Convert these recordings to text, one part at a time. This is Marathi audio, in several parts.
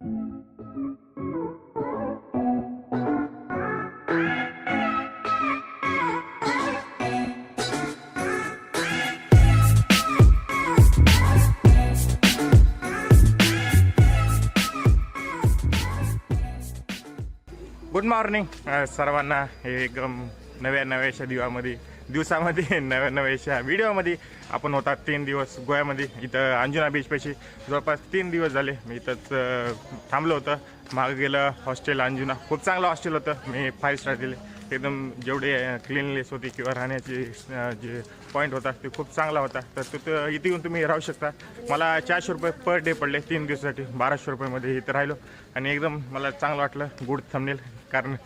गुड मॉर्निंग सर्वांना. एकदम नव्याशा दिवसामध्ये नव्याशा व्हिडिओमध्ये आपण होता 3 दिवस गोव्यामध्ये. इथं अंजुना बीचपाशी जवळपास 3 दिवस झाले मी इथंच थांबलो होतं. मागं गेलं हॉस्टेल अंजुना, खूप चांगलं हॉस्टेल होतं. मी 5 स्टार दिले. एकदम जेवढे क्लीननेस होती किंवा राहण्याची जे पॉईंट होता ते खूप चांगला होता. तर तिथं इथे येऊन तुम्ही राहू शकता. मला 400 रुपये पर डे पडले 3 दिवसासाठी. 1200 रुपयामध्ये इथं राहिलो आणि एकदम मला चांगलं वाटलं. गुड थंबनेल, कारण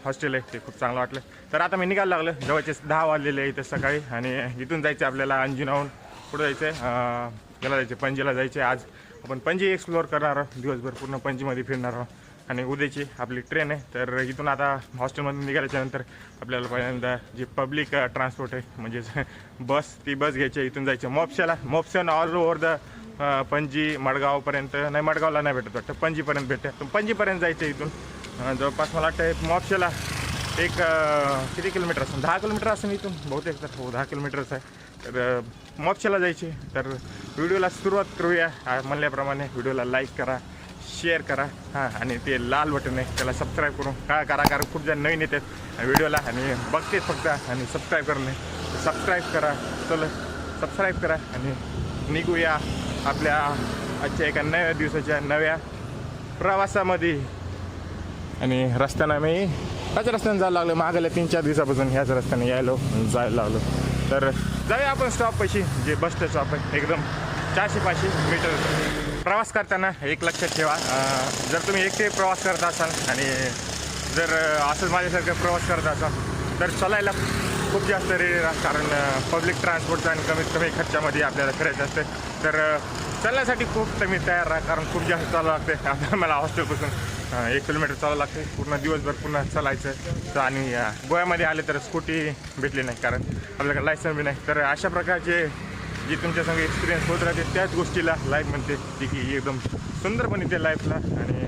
हॉस्टेल आहे ते खूप चांगलं वाटलं. तर आता मी निघायला लागलं. जवळचे 10 वाजलेले आहे इथं सकाळी आणि इथून जायचं आपल्याला अंजुनाहून कुठं जायचं आहे, याला जायचं पणजीला जायचं आहे. आज आपण पणजी एक्सप्लोअर करणार आहोत. दिवसभर पूर्ण पणजीमध्ये फिरणार आहोत आणि उद्याची आपली ट्रेन आहे. तर इथून आता हॉस्टेलमधून निघाल्याच्यानंतर आपल्याला पहिल्यांदा जी पब्लिक ट्रान्सपोर्ट आहे म्हणजेच ती बस घ्यायची आहे. इथून जायचं मोप्शन ऑल ओव्हर द पणजी मडगावपर्यंत. नाही, मडगावला नाही भेटत वाटतं, पणजीपर्यंत भेटते. तर पणजीपर्यंत जायचं इथून. जवळपास मला वाटतं मोप्शेला एक किती किलोमीटर असेल, 10 किलोमीटर असेल इथून बहुतेक. तर हो, 10 किलोमीटरच आहे. तर मोप्शेला जायचे. तर व्हिडिओला सुरुवात करूया. म्हणल्याप्रमाणे व्हिडिओला लाईक करा, शेअर करा, हां, आणि ते लाल बटन आहे त्याला सबस्क्राईब करून करा, कारण खूप जण नवीन येतात व्हिडिओला आणि बघते फक्त आणि सबस्क्राईब करणे. सबस्क्राईब करा, चला सबस्क्राईब करा आणि निघूया आपल्या आजच्या एका नव्या दिवसाच्या नव्या प्रवासामध्ये. आणि रस्त्यानं मी ह्याच रस्त्यानं जायला लागलो. मागल्या 3-4 दिवसापासून ह्याच रस्त्याने जायला लागलो. तर जाऊया आपण स्टॉपपाशी, जे बस स्टॉप आहे. एकदम 400-500 मीटर. प्रवास करताना एक लक्षात ठेवा, जर तुम्ही एकटे प्रवास करत असाल आणि जर असंच माझ्यासारखं प्रवास करत असाल तर चालायला खूप जास्त रेडी राहा, कारण पब्लिक ट्रान्सपोर्टचा आणि कमीत कमी खर्चामध्ये आपल्याला फिरायचं असते. तर चालण्यासाठी खूप तुम्ही तयार राहा, कारण खूप जास्त चालावं लागते. आता मला हॉस्टेलपासून 1 किलोमीटर चालावं लागते. पूर्ण दिवसभर पुन्हा चालायचं. आणि गोव्यामध्ये आले तर स्कूटी भेटली नाही, कारण आपल्याकडे लायसन बी नाही. तर अशा प्रकारचे जी तुमच्या संग एक्सपिरियन्स होत राहते त्याच गोष्टीला लाईफ म्हणते, ती की एकदम सुंदर पण येते लाईफला. आणि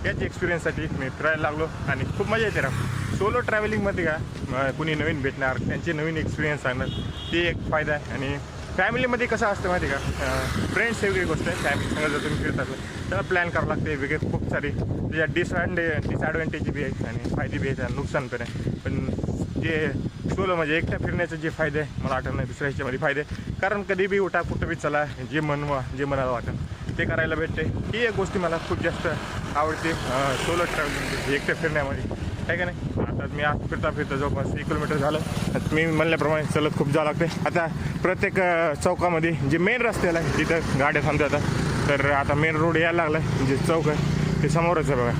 याच एक्सपिरियन्ससाठी मी फिरायला लागलो आणि खूप मजा येते राहा. सोलो ट्रॅव्हलिंगमध्ये का कुणी नवीन भेटणार, त्यांचे नवीन एक्सपिरियन्स सांगणार, ते एक फायदा आहे. आणि फॅमिलीमध्ये कसं असतं माहिती का, फ्रेंड्स वेगळी गोष्ट आहे. फॅमिली जर तुम्ही फिरत असाल त्याला प्लॅन करावं लागते. वेगळे खूप सारी त्याच्या डिसॲडव्हान्टेज बी आहेत आणि फायदे बी आहेत, नुकसान पण आहे. पण जे सोलो म्हणजे एकट्या फिरण्याचे जे फायदे आहे, मला वाटत नाही दुसऱ्या ह्याच्यामध्ये फायदे, कारण कधी बी उठा, कुठं बी चला, जे मनाला वाटेल ते करायला भेटते. ही एक गोष्टी मला खूप जास्त आवडते सोलो ट्रॅव्हलिंग, एकट्या फिरण्यामध्ये, आहे का नाही. आता मी आज फिरता जवळपास 1 किलोमीटर झालं. मी म्हणल्याप्रमाणे चलत खूप जावं लागते. आता प्रत्येक चौकामध्ये जे मेन रस्त्याला आहे तिथं गाड्या थांबतात. तर आता मेन रोड यायला लागला आहे, जे चौक आहे ते समोरच आहे बघा,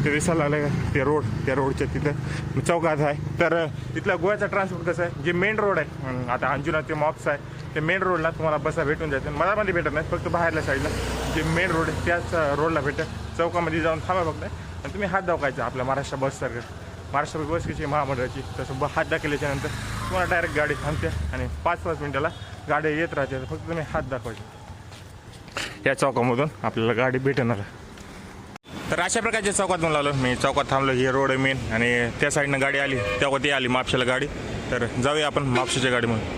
ते दिसायला लागलं का ते रोड, त्या रोडच्या तिथं चौकात आहे. तर तिथला गोव्याचा ट्रान्सपोर्ट कसं आहे, जे मेन रोड आहे आता अंजुना ते मॉक्स आहे, ते मेन रोडला तुम्हाला बसा भेटून जाते. मधामध्ये भेटत नाही, फक्त बाहेरल्या साईडला जे मेन रोड आहे त्याच रोडला भेटतं. चौकामध्ये जाऊन थांबा फक्त आणि तुम्ही हात दाखवायचा आपल्या महाराष्ट्र बससारखं. महाराष्ट्र बस कशी महामंडळाची, तसं हात दाखवल्याच्यानंतर तुम्हाला डायरेक्ट गाडी थांबते आणि 5-5 मिनिटाला गाडी येत राहते. फक्त तुम्ही हात दाखवायचे. या चौकामधून आपल्याला गाडी भेटणार. तर अशा प्रकारच्या चौकातून लावलं मी. चौकात थांबलो, हे रोड आहे मेन, आणि त्या साईडनं गाडी आली तेव्हा ती आली म्हापशाला गाडी. तर जाऊया आपण म्हापशाच्या गाडीमध्ये.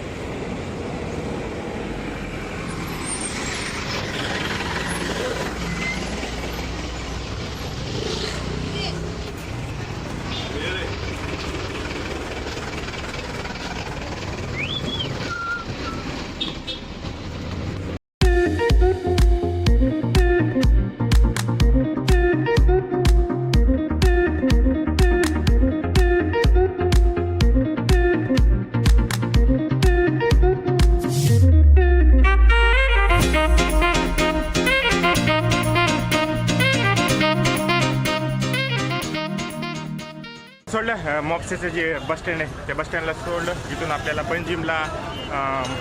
सोडलं मॉप्सेचं जे बस स्टँड आहे त्या बस स्टँडला सोडलं. इथून आपल्याला पणजीमला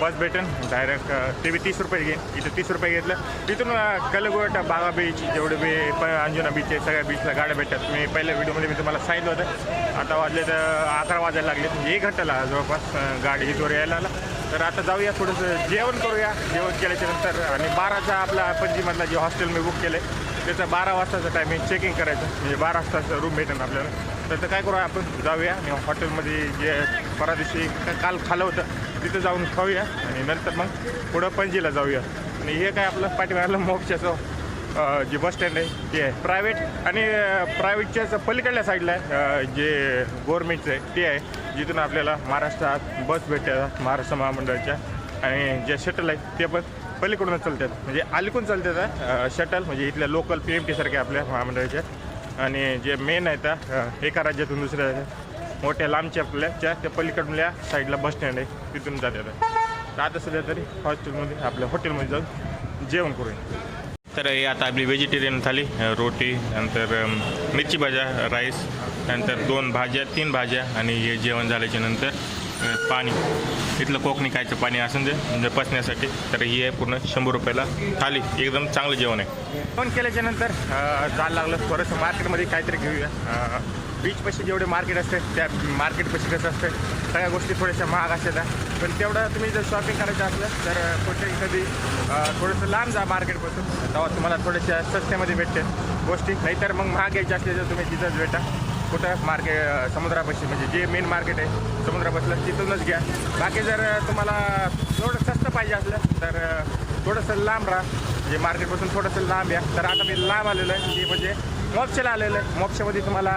बस भेटेल डायरेक्ट. ते बी 30 रुपये घेईन. इथं 30 रुपये घेतलं. इथून कलगोट, बागा बीच, जेवढे बी अंजुना बीच आहे सगळ्या बीचला गाड्या भेटतात. मी पहिल्या व्हिडिओमध्ये मी तुम्हाला सांगितलं होतं. आता वाजले तर 11 वाजायला लागले, म्हणजे 1 घंटाला जवळपास गाडी इथवर यायला आला. तर आता जाऊया, थोडंसं जेवण करूया. जेवण केल्याच्यानंतर आणि 12चा आपला पणजीमधला जे हॉस्टेल मी बुक केलं आहे त्याचं 12 वाजताचं टायमिंग चेकिंग करायचं, म्हणजे 12 वाजताचं रूम भेटेल आपल्याला. तर काय करू आपण जाऊया आणि हॉटेलमध्ये जे परदिवशी काल खाल्लं होतं तिथं जाऊन खाऊया आणि नंतर मग पुढं पणजीला जाऊया. आणि हे काय आपलं पाठीमागलं मोक्षाचं जे बस स्टँड आहे ते आहे प्रायव्हेट, आणि प्रायव्हेटच्याच पलीकडल्या साईडला आहे जे गव्हर्मेंटचं आहे ते आहे, जिथून आपल्याला महाराष्ट्रात बस भेटतात महाराष्ट्र महामंडळाच्या. आणि जे शटल आहेत ते पण पलीकडूनच चालतात, म्हणजे अलीकडून चालतात शटल, म्हणजे इथल्या लोकल PMT सारखे आपल्या महामंडळाच्या. आणि जे मेन आहेत एका राज्यातून दुसऱ्या मोठ्या लांबच्या आपल्याच्या त्या पलीकडल्या साईडला बस स्टँड आहे तिथून जातात. तर आता सध्या तरी हॉस्टेलमध्ये आपल्या हॉटेलमध्ये जाऊन जेवण करूया. तर हे आता आपली व्हेजिटेरियन थाली, रोटी, नंतर मिरची भाज्या, राईस, नंतर 2 भाज्या 3 भाज्या, आणि हे जेवण झाल्याच्या नंतर पाणी, इथलं कोकणी खायचं पाणी असेल ते म्हणजे पचण्यासाठी. तर ही आहे पूर्ण 100 रुपयाला थाली, एकदम चांगलं जेवण आहे. जेवण केल्याच्या नंतर जायला लागलं थोडंसं मार्केटमध्ये काहीतरी घेऊया. बीचपाशी जेवढे मार्केट असते त्या मार्केटपाशी कसं असतं सगळ्या गोष्टी थोड्याशा महाग असतात, पण तेवढं तुम्ही जर शॉपिंग करायचं असलं तर कुठे कधी थोडंसं लांब जा मार्केटपासून, तेव्हा तुम्हाला थोड्याशा स्वस्त्यामध्ये भेटते गोष्टी. नाहीतर मग महाग घ्यायची असले तर तुम्ही तिथंच भेटा कुठं मार्केट समुद्रापाशी, म्हणजे जे मेन मार्केट आहे समुद्रापासलं तिथूनच घ्या. बाकी जर तुम्हाला थोडं स्वस्त पाहिजे असलं तर थोडंसं लांब राहा, म्हणजे मार्केटपासून थोडंसं लांब या. तर आता मी लांब आलेलो आहे, ते म्हणजे मोक्षाला आलेलं आहे. मोक्षामध्ये तुम्हाला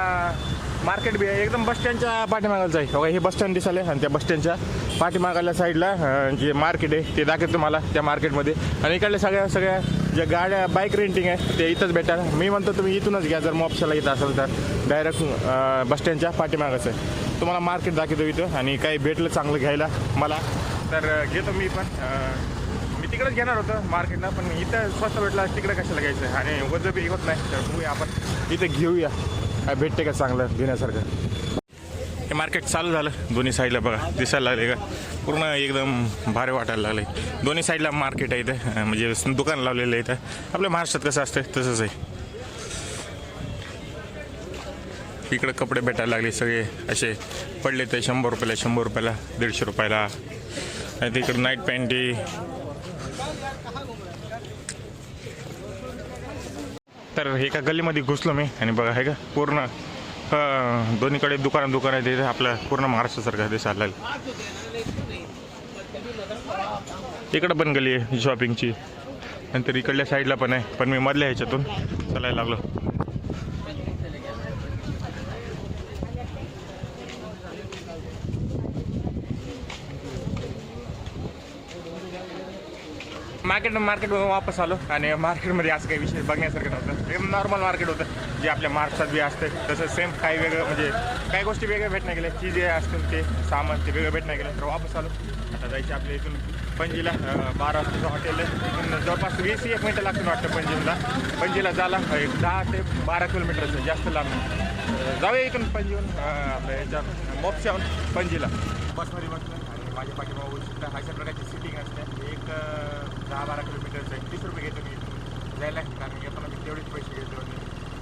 मार्केट बी आहे, एकदम बसस्टँडच्या पाठीमागायचं आहे. बघा हे बसस्टँड दिसाले, आणि त्या बसस्टँडच्या पाठीमागाल्या साईडला जे मार्केट आहे ते दाखवतो तुम्हाला त्या मार्केटमध्ये. आणि इकडल्या सगळ्या ज्या गाड्या बाईक रेंटिंग आहे ते इथंच भेटाल. मी म्हणतो तुम्ही इथूनच घ्या जर मोक्षाला येत असेल तर, डायरेक्ट बसस्टँडच्या पाठीमागाचं आहे. तुम्हाला मार्केट दाखवतो इथं, आणि काही भेटलं चांगलं घ्यायला मला तर घेतो मी पण. मी तिकडेच घेणार होतं मार्केटला, पण इथं स्वस्त भेटलं तिकडे कशाला घ्यायचं आहे, आणि वजन बी होत नाही. तर बघूया आपण इथं घेऊया काय भेटते का चांगलं घेण्यासारखं. हे मार्केट चालू झालं दोन्ही साईडला, बघा दिसायला लागले का पूर्ण एकदम भारी वाटायला लागले. दोन्ही साईडला मार्केट आहे इथं, म्हणजे दुकान लावलेलं आहे इथं. आपल्या महाराष्ट्रात कसं असतं तसंच आहे. इकडे कपडे भेटायला लागले सगळे असे पडले ते 100 रुपयाला 100 रुपयाला 150 रुपयाला. आणि तिकडे नाईट पॅन्टी. तर एका गल्लीमध्ये घुसलो मी, आणि बघा हे का पूर्ण दोन्हीकडे दुकान आहे तिथे आपल्या पूर्ण महाराष्ट्रासारखं दिसायला लागलं. इकडं पण गल्ली आहे शॉपिंगची, नंतर इकडल्या साईडला पण आहे, पण मी मधल्या ह्याच्यातून चालायला लागलो. मार्केटमधून वापस आलो, आणि मार्केटमध्ये असं काही विशेष बघण्यासारखं नव्हतं. एकदम नॉर्मल मार्केट होतं जे आपल्या महाराष्ट्रात बी असते तसं सेम. काही वेगळं म्हणजे काही गोष्टी वेगळ्या भेटण्या गेल्या, चीज जे असतील ते सामान ते वेगळं भेटण्या गेलं. तर वापस आलो. आता जायचं आपल्या इथून पणजीला. 12 वाजताचं हॉटेल आहे, इथून जवळपास 20-1 मिनटं लागतील वाटतं पणजीला जायला. एक 10 ते 12 किलोमीटरचं, जास्त लांब नाही. जाऊया इथून पणजीहून आपल्या ह्याच्या मोक्षाहून पणजीला बसमध्ये बसलं. आणि माझ्या पाठीमागं बघू शकता अशा प्रकारची सिटिंग असते. एक 10-12 किलोमीटरचं आहे. 30 रुपये घेतो मी इथून जायला, कारण येताना मी तेवढेच पैसे घेतो. आणि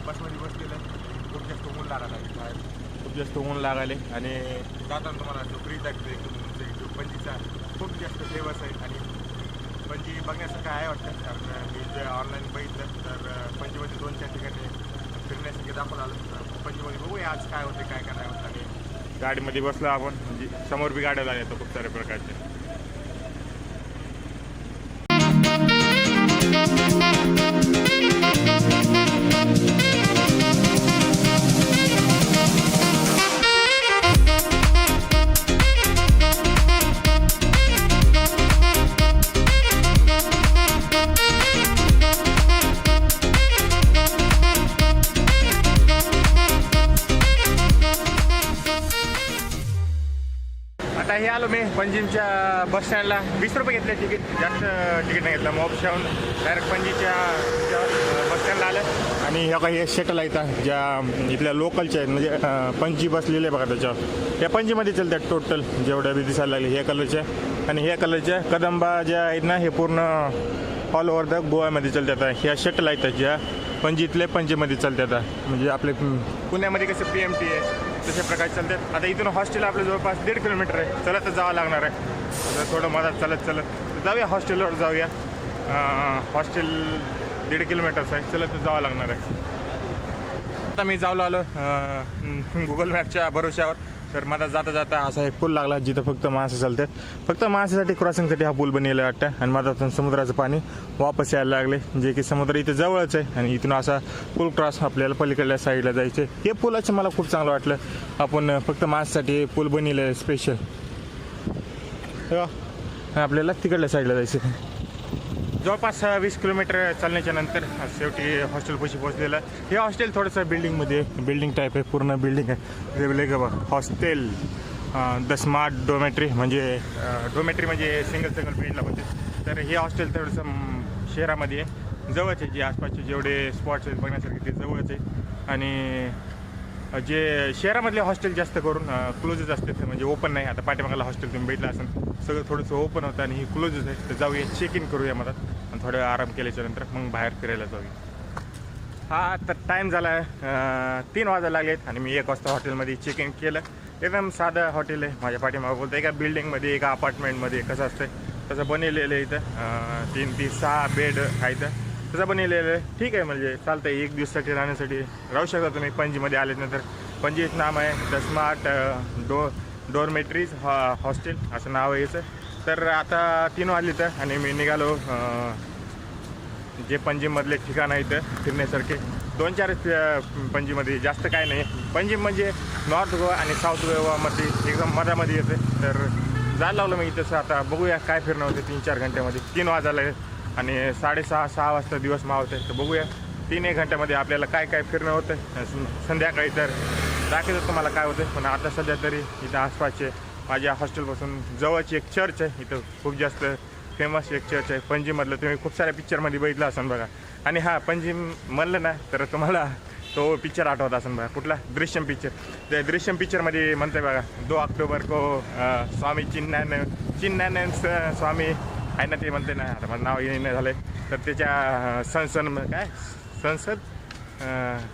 बसमध्ये बसलेलं खूप जास्त ऊन लागायला बाहेर, खूप जास्त ऊन लागायले. आणि जाताना तुम्हाला जो ब्रिज दाखवतो एकदम जो पणजीचा खूप जास्त फेमस आहे. आणि पणजी बघण्यासारखं आहे वाटतं, कारण मी जे ऑनलाईन बघितलं तर पणजीमध्ये 2-4 ठिकाणी फिरण्यासाठी दाखवून आलं. पणजीमध्ये बघूया आज काय होते काय नाही होतं. आणि गाडीमध्ये बसलो आपण, म्हणजे समोर बी गाड्या लागल्या खूप साऱ्या प्रकारचे. आता हे आलो मी पणजीच्या बस स्टँडला. 20 रुपये घेतले तिकीट, जास्त तिकीट नाही घेतलं. मोक्षाहून डायरेक्ट पणजीच्या बस स्टँडला आलं. आणि ह्या काही शटल आहेत ज्या इथल्या लोकलच्या आहेत, म्हणजे पणजी बसलेले आहे बघा त्याच्यावर. या पणजीमध्ये चालतात टोटल जेवढ्या बी दिसायला लागले ह्या कलरच्या. आणि ह्या कलरच्या कदंबा ज्या आहेत ना, हे पूर्ण ऑल ओव्हर द गोव्यामध्ये चालतात. ह्या शटल आहेत ज्या पणजीतले पणजीमध्ये चालतात, म्हणजे आपले पुण्यामध्ये कसं PMT आहे तशा प्रकारे चालतात. आता इथून हॉस्टेल आपलं जवळपास 1.5 किलोमीटर आहे, चलतच जावं लागणार आहे. आता थोडं मधात चालत जाऊया हॉस्टेलवर जाऊया. हॉस्टेल 1.5 किलोमीटरचं आहे, चला तर जावं लागणार आहे. आता मी जाऊन आलो गुगल मॅपच्या भरोश्यावर. तर मला जाता जाता असा एक पूल लागला जिथं फक्त माणसं चालतात. फक्त माणसासाठी क्रॉसिंगसाठी हा पूल बनलेला वाटतं. आणि माझा समुद्राचं पाणी वापस यायला लागले, जे की समुद्र इथं जवळच आहे. आणि इथून असा पूल क्रॉस आपल्याला पलीकडल्या साईडला जायचं. हे पुलाचं मला खूप चांगलं वाटलं. आपण फक्त माणसासाठी पूल बनलेलं आहे स्पेशल. आपल्याला तिकडल्या साईडला जायचं. जवळपास 20 किलोमीटर चालण्याच्या नंतर शेवटी हॉस्टेलपाशी पोहोचलेलं. हे हॉस्टेल थोडंसं बिल्डिंग टाईप आहे, पूर्ण बिल्डिंग आहे. वेगळे हॉस्टेल द स्मार्ट डोमेट्री म्हणजे सिंगल बेडला होते. तर हे हॉस्टेल थोडंसं शहरामध्ये आहे, जवळच आहे. जे आसपासचे जेवढे स्पॉट्स आहेत बघण्यासारखे ते जवळच आहे. आणि जे शहरामधले हॉस्टेल जास्त करून क्लोजच असतात, म्हणजे ओपन नाही. आता पाठीमागाला हॉस्टेल तुम्ही भेटलं असेल, सगळं थोडंसं ओपन होतं आणि ही क्लोजच आहे. तर जाऊया, चेक इन करूया मधात आणि थोडं आराम केल्याच्या नंतर मग बाहेर फिरायला जाऊया. हा तर टाईम झाला आहे 3 वाजायला लागलेत आणि मी 1 वाजता हॉटेलमध्ये चेक इन केलं. एकदम साधं हॉटेल आहे. माझ्या पाठीमागं बोलतं एका बिल्डिंगमध्ये एका अपार्टमेंटमध्ये कसं असतं तसं बनवलेलं आहे. इथं 3 ते 6 बेड आहे. इथं तसं बनवलेलं आहे. ठीक आहे, म्हणजे चालतं आहे. 1 दिवसासाठी राहण्यासाठी राहू शकता तुम्ही. पणजीमध्ये आल्यानंतर पणजीचं नाम आहे द स्मार्ट डोरमेट्रीज हॉस्टेल असं नाव आहे याचं. तर आता 3 वाजले तर आणि मी निघालो. जे पणजीमधले ठिकाण आहे इथं फिरण्यासारखे 2-4 पणजीमध्ये, जास्त काय नाही. पणजी म्हणजे नॉर्थ गोवा आणि साऊथ गोवामध्ये एकदम मधामध्ये येते. तर जायला लागलो मी इथंच. आता बघूया काय फिरणं होते 3-4 घंट्यामध्ये. 3 वाजायला आणि 6:30-6 वाजता दिवस मावत आहे. तर बघूया 3-1 घंट्यामध्ये आपल्याला काय काय फिरणं होतं. संध्याकाळी तर दाखवतं तुम्हाला काय होतं. पण आता सध्या तरी इथं आसपासचे माझ्या हॉस्टेलपासून जवळची एक चर्च आहे. इथं खूप जास्त फेमस एक चर्च आहे पणजीमधलं. तुम्ही खूप साऱ्या पिक्चरमध्ये बघितलं असेल बघा. आणि हा पणजी म्हणलं ना तर तुम्हाला तो पिक्चर आठवत असेल बघा, कुठला दृश्यम पिक्चर. त्या दृश्यम पिक्चरमध्ये म्हणते बघा 2 ऑक्टोबर को स्वामी चिन्नानंद स्वामी आहे ना, ते म्हणते ना. आता मला नाव येणं झालं आहे. तर त्याच्या संसद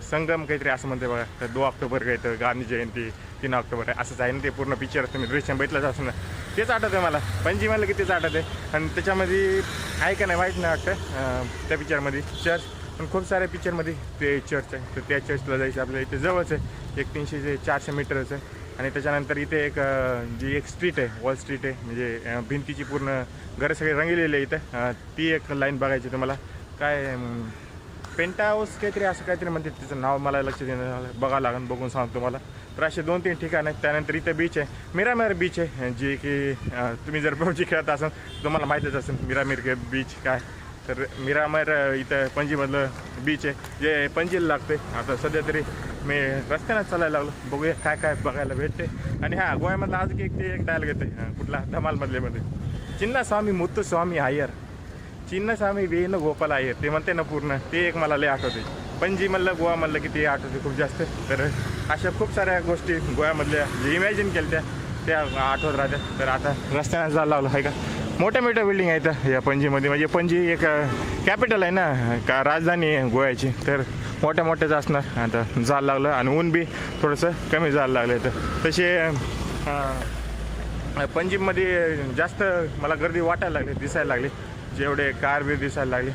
संगम काहीतरी असं म्हणते बघा. तर 2 ऑक्टोबर काय तर गांधी जयंती 3 ऑक्टोबर आहे असंच आहे ना ते पूर्ण पिक्चर. तुम्ही दृश्यम बघितलंच असं ना. तेच आठवत आहे मला. पणजी म्हणलं की तेच आठवत आहे. आणि त्याच्यामध्ये आहे का नाही माहीत नाही वाटतं त्या पिक्चरमध्ये चर्च. पण खूप साऱ्या पिक्चरमध्ये ते चर्च आहे. तर त्या चर्चला जायचं आपल्याला इथे जवळच आहे. 300 ते 400 मीटरच आहे. आणि त्याच्यानंतर इथे जी एक स्ट्रीट आहे, वॉल स्ट्रीट आहे, म्हणजे भिंतीची पूर्ण घरं सगळे रंगलेले आहे इथं. ती एक लाईन बघायची तुम्हाला. काय पेंटा हाऊस काहीतरी असं काहीतरी म्हणते, त्याचं नाव मला लक्षात येणं बघावं लागेल, बघून सांगतो तुम्हाला. तर असे 2-3 ठिकाण आहेत. त्यानंतर इथं बीच आहे, मिरामेर बीच आहे, जे की तुम्ही जर पबजी खेळत असाल तुम्हाला माहीतच असेल मिरामेर बीच काय. तर मिरामेर इथं पणजीमधलं बीच आहे जे पणजीला लागते. आता सध्या तरी मी रस्त्यानं चालायला लागलो, बघूया काय काय बघायला भेटते. आणि हा गोव्यामधला आज एक डायलॉग येते कुठला धमालमधल्यामध्ये, चिन्नस्वामी मुत्तुस्वामी अय्यर, चिन्नस्वामी वेणुगोपाल अय्यर, ते म्हणते ना पूर्ण, ते एक मला लय आठवते. पणजी म्हणलं गोवा म्हणलं की ते आठवते खूप जास्त. तर अशा खूप साऱ्या गोष्टी गोव्यामधल्या जे इमॅजिन केल्या त्या आठवत राहतात. तर आता रस्त्यानं जायला लागलो आहे का. मोठ्या बिल्डिंग आहेत या पणजीमध्ये. म्हणजे पणजी एक कॅपिटल आहे ना, का राजधानी आहे गोव्याची. तर मोठ्याच असणार. आता जायला लागलं आणि ऊन बी थोडंसं कमी जायला लागलं. तर तसे पणजीमध्ये जास्त मला गर्दी वाटायला लागली, दिसायला लागली. जेवढे कार बी दिसायला लागले,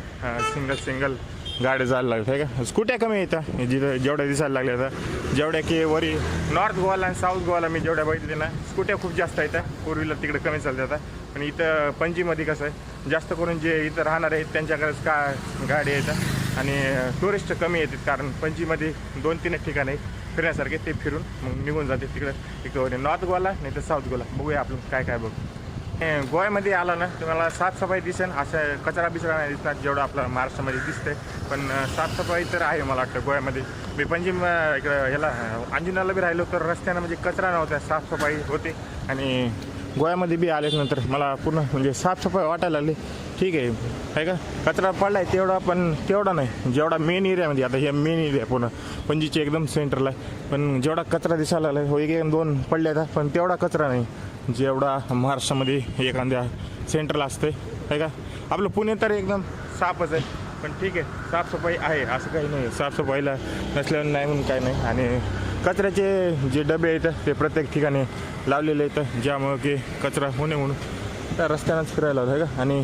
सिंगल गाड्या जायला लागल्या आहे का. स्कूट्या कमी येतात जिथं जेवढ्या दिसायला लागल्या. आता जेवढ्या की वरी नॉर्थ गोवाला आणि साऊथ गोवाला मी जेवढ्या बघितले ना, स्कूट्या खूप जास्त येतात. 4 व्हीलर तिकडे कमी चालतात. पण इथं पणजीमध्ये कसं आहे, जास्त करून जे इथं राहणार आहेत त्यांच्याकडेच गाडी येतात आणि टुरिस्ट कमी येतात. कारण पणजीमध्ये 2-3 ठिकाण आहेत फिरण्यासारखे, ते फिरून मग निघून जाते तिकडं नॉर्थ गोवाला नाही तर साऊथ गोवाला. बघूया आपण काय काय बघू. गोव्यामध्ये आला ना तुम्हाला साफसफाई दिसेल, असं कचरा बिचरा नाही दिसणार जेवढं आपलं महाराष्ट्रामध्ये दिसते. पण साफसफाई तर आहे मला वाटतं गोव्यामध्ये. मी पणजी इकडं ह्याला अंजुनाला बी राहिलो तर रस्त्यानं म्हणजे कचरा नव्हता, साफसफाई होते. आणि गोव्यामध्ये बी आल्यानंतर मला पूर्ण म्हणजे साफसफाई वाटायला लागली. ठीक आहे का, कचरा पडला आहे तेवढा, पण तेवढा नाही जेवढा मेन एरियामध्ये. आता हे मेन एरिया पूर्ण पणजीचे एकदम सेंटरला आहे. पण जेवढा कचरा दिसायला लागला हो, 1-2 पडले आहेत, पण तेवढा कचरा नाही जेवढा महाराष्ट्रामध्ये एखाद्या सेंटरला असते आहे का. आपलं पुणे तर एकदम साफच आहे. पण ठीक आहे, साफसफाई आहे असं काही नाही, साफसफाईला नसल्यानं नाही म्हणून काही नाही. आणि कचऱ्याचे जे डबे आहेत ते प्रत्येक ठिकाणी लावलेले आहेत, ज्यामुळं की कचरा होणे म्हणून त्या रस्त्यानंच फिरायला होतं आहे का. आणि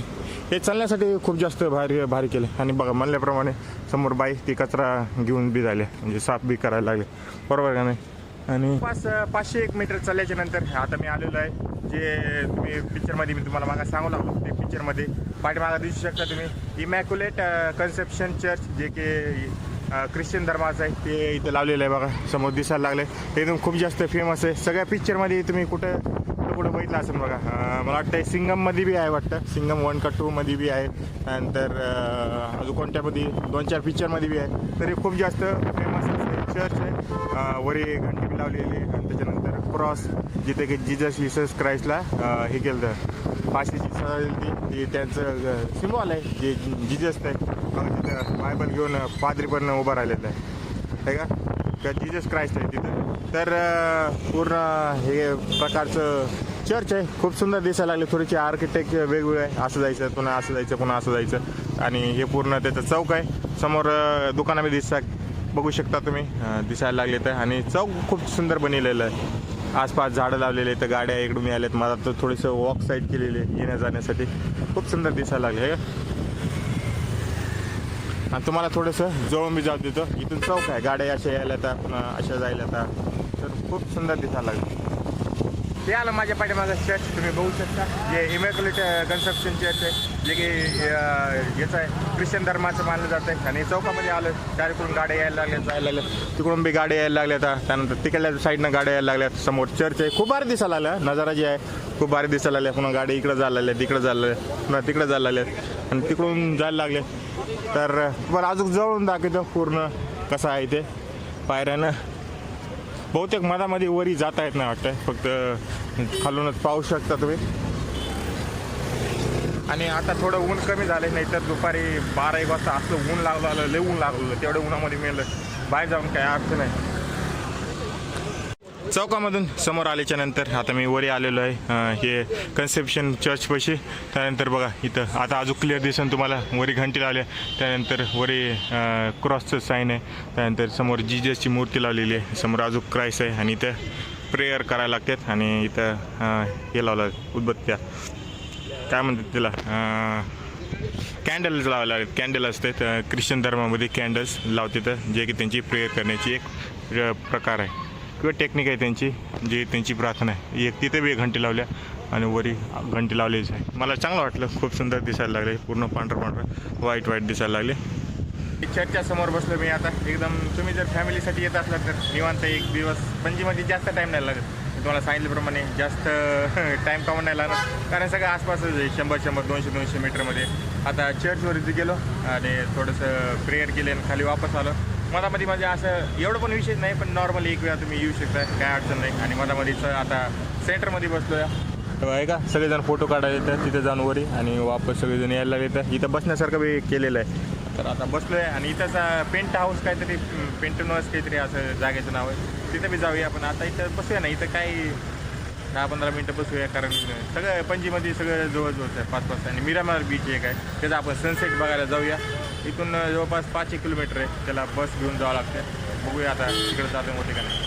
हे चालण्यासाठी खूप जास्त भारी भारी केले. आणि बघा म्हणल्याप्रमाणे समोर बाई ती कचरा घेऊन बी झाले, म्हणजे साफ बी करायला लागले, बरोबर का नाही. आणि 501 मीटर चालल्याच्या नंतर आता मी आलेलो आहे जे तुम्ही पिक्चरमध्ये मी तुम्हाला मागा सांगू लागलो ते पिक्चरमध्ये पाठीमागा दिसू शकता तुम्ही इमॅक्युलेट कन्सेप्शन चर्च, जे की ख्रिश्चन धर्माचं आहे, ते इथं लावलेलं आहे. बघा समोर दिसायला लागलं आहे, एकदम खूप जास्त फेमस आहे. सगळ्या पिक्चरमध्ये तुम्ही कुठं बघितलं असेल बघा. मला वाटतं सिंगममध्ये बी आहे, वाटतं सिंगम 1 का 2 मध्ये बी आहे, त्यानंतर अजून कोणत्यामध्ये 2-4 पिक्चरमध्ये बी आहे. तरी खूप जास्त फेमस असं चर्च आहे. वरी घंटी बी लावलेली आहे आणि त्याच्यानंतर क्रॉस, जिथे की जीसस क्राइस्टला हे केलं तर फाशीची सजा दिली ती त्यांचं सिम्बॉल आहे, जे जीजस आहे. मग तिथं बायबल घेऊन पादरी पण उभं राहिलेलं आहे का जीजस क्राइस्ट आहे तिथं. तर पूर्ण हे प्रकारचं चर्च आहे, खूप सुंदर दिसायला लागले. थोडीशी आर्किटेक्ट वेगवेगळे आहे, असं जायचं पुन्हा असं जायचं पुन्हा असं जायचं. आणि हे पूर्ण त्याचं चौक आहे, समोर दुकानं बी बघू शकता तुम्ही दिसायला लागले तर. आणि चौक खूप सुंदर बनलेलं आहे, आसपास झाडं लावलेले आहेत, गाड्या इकडून आल्यात. मला तर थोडंसं वॉक साईड केलेली आहे येण्या जाण्यासाठी, खूप सुंदर दिसायला लागले. आणि तुम्हाला थोडंसं जवळून मी जाऊ देतो. इथून चौक आहे, गाड्या अशा यायला आता पुन्हा अशा जायला आता, तर खूप सुंदर दिसायला लागलं. ते आलं माझ्या पाठीमागं चर्च तुम्ही बघू शकता, जे इमॅक्युलेट कन्सेप्शन चर्च आहे, जे की याचं आहे ख्रिश्चन धर्माचं मानलं जातं आहे. आणि चौकामध्ये आलं त्याकडून गाड्या यायला लागल्या जायला लागल्या, तिकडून बी गाड्या यायला लागल्या. आता त्यानंतर तिकडल्या साईडनं गाड्या यायला लागल्यात. समोर चर्च आहे, खूप भारी दिसायला लागलं, नजारा जे आहे खूप भारी दिसायला लागल्या. पुन्हा गाडी इकडं जायला लागल्या, तिकडं जायला लागल्या, पुन्हा तिकडं जायला लागल्यात आणि तिकडून जायला लागले. तर तुम्हाला अजून जवळून दाखवतो पूर्ण कसं आहे ते पायऱ्यानं. बहुतेक मधामध्ये वरी जाता येत नाही वाटतं, फक्त खालूनच पाहू शकता तुम्ही. आणि आता थोडं ऊन कमी झालं, नाही तर दुपारी 12-1 वाजता असलं ऊन लागलं, लय ऊन लागलं. तेवढ्या उन्हामध्ये मिळलं बाहेर जाऊन काय अर्थ नाही. चौकामधून समोर आल्याच्या नंतर आता मी वरी आलेलो आहे हे कन्सेप्शन चर्चपाशी. त्यानंतर बघा इथं आता अजून क्लिअर दिसेल तुम्हाला, वरी घंटी लावल्या, त्यानंतर वरी क्रॉसचं साईन आहे, त्यानंतर समोर जीजसची मूर्ती लावलेली आहे, समोर अजून क्राइस्ट आहे. आणि इथं प्रेयर करायला लागतात. आणि इथं हे लावलं उदबत्त्या काय म्हणतात त्याला, कॅन्डल्स लावायला लागतात. कॅन्डल असतात ख्रिश्चन धर्मामध्ये, कॅन्डल्स लावते तर, जे की त्यांची प्रेयर करण्याची एक प्रकार आहे किंवा टेक्निक आहे त्यांची, जी त्यांची प्रार्थना आहे. एक तिथे बी घंटी लावल्या आणि वरी घंटी लावलीच आहे. मला चांगलं वाटलं, खूप सुंदर दिसायला लागले, पूर्ण पांढरं व्हाईट दिसायला लागले. चर्चच्या समोर बसलो मी आता एकदम. तुम्ही जर फॅमिलीसाठी येत असला तर निवांत एक दिवस, पणजीमध्ये जास्त टाईम नाही लागत. तुम्हाला सांगितल्याप्रमाणे जास्त टाईम कामून नाही लागणार, कारण सगळं आसपासच आहे, 100-100, 200-200 मीटरमध्ये. आता चर्चवरती गेलो आणि थोडंसं प्रेयर केले आणि खाली वापस आलो. मधामध्ये म्हणजे असं एवढं पण विशेष नाही, पण नॉर्मली एक वेळा तुम्ही येऊ शकता, काय अडचण नाही. आणि मधामध्येच आता सेंटरमध्ये बसलो आहे का, सगळेजण फोटो काढायला येतात तिथे जाऊन वरी, आणि वापस सगळेजण यायला लागले. इथं बसण्यासारखं बी केलेलं आहे. तर आता बसलो आहे आणि इथंच पेंट हाऊस काहीतरी, पेंटनॉस काहीतरी असं जागेचं नाव आहे, तिथं बी जाऊया आपण. आता इथं बसूया ना, इथं काही 10-15 मिनटं बसूया, कारण सगळं पणजीमध्ये सगळं जवळजवळच आहे 5 आणि मिरामार बीच एक आहे, त्याचा आपण सनसेट बघायला जाऊया. इथून जवळपास 5 किलोमीटर आहे, त्याला बस घेऊन जावं लागतं. बघूया आता तिकडे जातो मोठे का नाही.